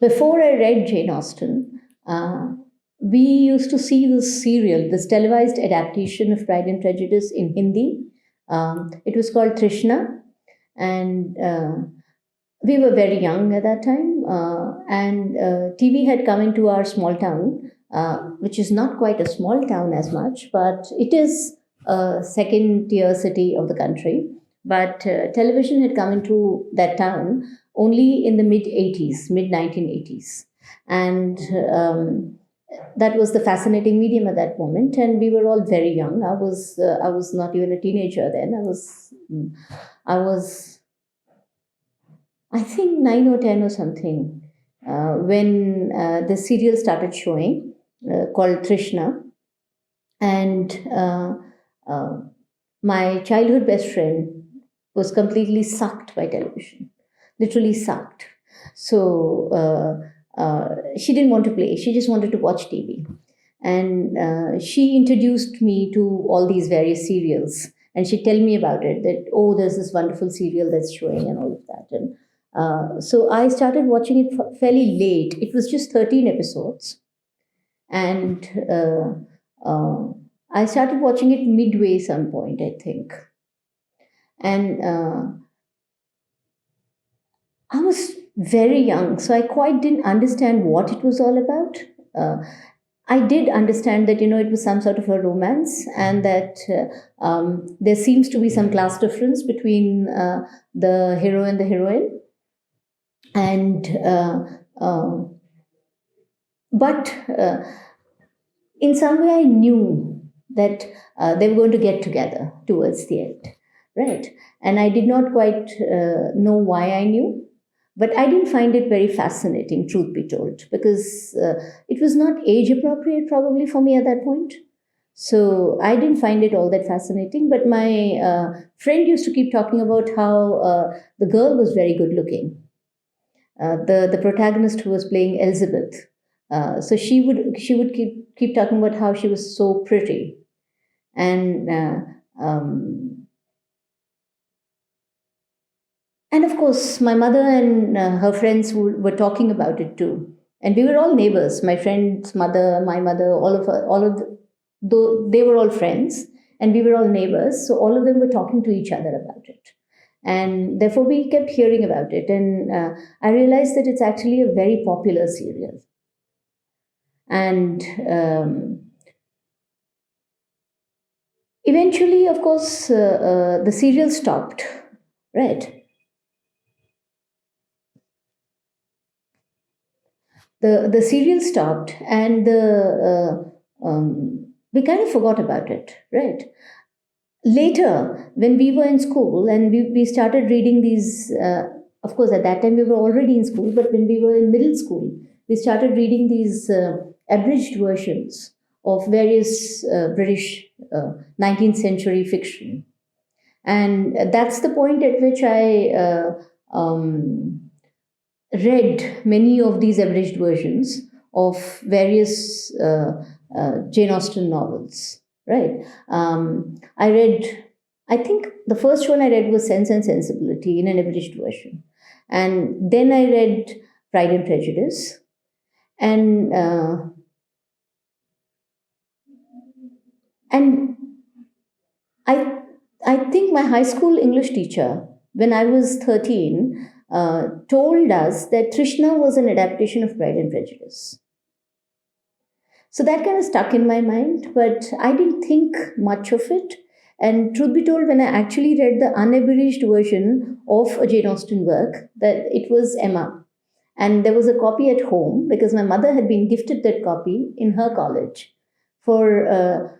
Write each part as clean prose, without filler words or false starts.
Before I read Jane Austen, we used to see this serial, this televised adaptation of Pride and Prejudice in Hindi. It was called Trishna, and we were very young at that time, and TV had come into our small town, which is not quite a small town as much, but it is a second tier city of the country. But television had come into that town only in the mid 80s, mid 1980s. And that was the fascinating medium at that moment. And we were all very young. I was not even a teenager then. I think 9 or 10 or something, when the serial started showing called Trishna. And my childhood best friend was completely sucked by television, literally sucked. So she didn't want to play, she just wanted to watch TV. And she introduced me to all these various serials. And she'd tell me about it, that, oh, there's this wonderful serial that's showing and all of that. And so I started watching it fairly late. It was just 13 episodes. And I started watching it midway some point, I think. And I was very young, so I quite didn't understand what it was all about. I did understand that, it was some sort of a romance, and that there seems to be some class difference between the hero and the heroine. And but in some way I knew that they were going to get together towards the end, right? And I did not quite know why I knew, but I didn't find it very fascinating, truth be told, because it was not age appropriate probably for me at that point. So I didn't find it all that fascinating. But my friend used to keep talking about how the girl was very good looking. The protagonist who was playing Elizabeth. So she would keep talking about how she was so pretty. And of course, my mother and her friends were talking about it too. And we were all neighbors. My friend's mother, my mother, though they were all friends, and we were all neighbors. So all of them were talking to each other about it. And therefore, we kept hearing about it. And I realized that it's actually a very popular serial. And eventually, of course, the serial stopped, right? The serial stopped, and we kind of forgot about it, right? Later, when we were in school and we started reading these, of course, at that time we were already in school, but when we were in middle school, we started reading these abridged versions of various British 19th century fiction. And that's the point at which I read many of these abridged versions of various Jane Austen novels, right? I think the first one I read was Sense and Sensibility in an abridged version. And then I read Pride and Prejudice. And I think my high school English teacher, when I was 13, told us that Trishna was an adaptation of Pride and Prejudice. So that kind of stuck in my mind, but I didn't think much of it. And truth be told, when I actually read the unabridged version of a Jane Austen work, that it was Emma. And there was a copy at home because my mother had been gifted that copy in her college for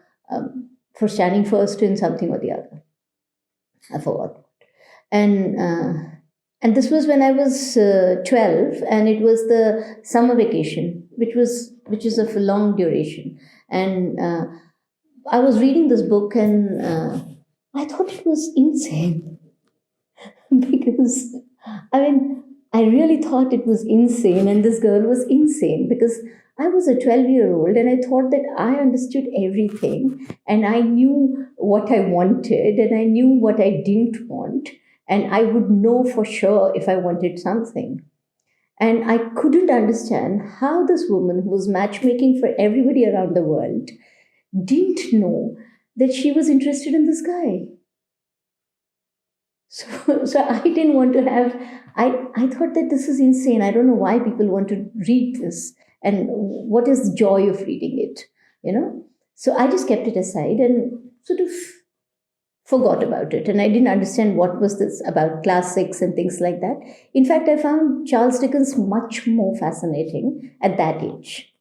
standing first in something or the other. I forgot. And this was when I was 12, and it was the summer vacation, which is of a long duration. And I was reading this book, and I thought it was insane because I really thought it was insane, and this girl was insane because I was a 12-year-old, and I thought that I understood everything, and I knew what I wanted, and I knew what I didn't want. And I would know for sure if I wanted something. And I couldn't understand how this woman who was matchmaking for everybody around the world didn't know that she was interested in this guy. So I didn't want to have, I thought that this is insane. I don't know why people want to read this and what is the joy of reading it, you know? So I just kept it aside and sort of forgot about it. And I didn't understand what was this about classics and things like that. In fact, I found Charles Dickens much more fascinating at that age.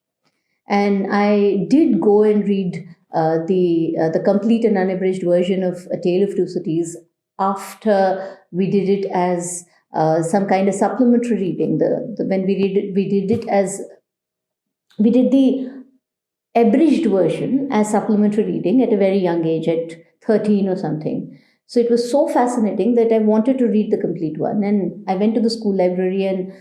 And I did go and read the complete and unabridged version of A Tale of Two Cities after we did it as some kind of supplementary reading. When we did it as we did the abridged version as supplementary reading at a very young age, at 13 or something. So it was so fascinating that I wanted to read the complete one, and I went to the school library and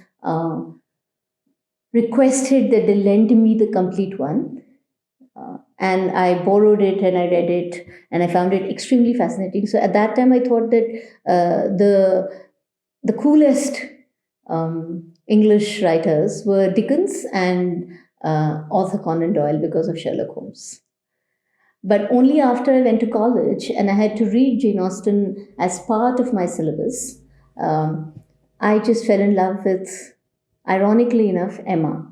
requested that they lend me the complete one. And I borrowed it and I read it, and I found it extremely fascinating. So at that time, I thought that the coolest English writers were Dickens and Arthur Conan Doyle because of Sherlock Holmes. But only after I went to college and I had to read Jane Austen as part of my syllabus, I just fell in love with, ironically enough, Emma.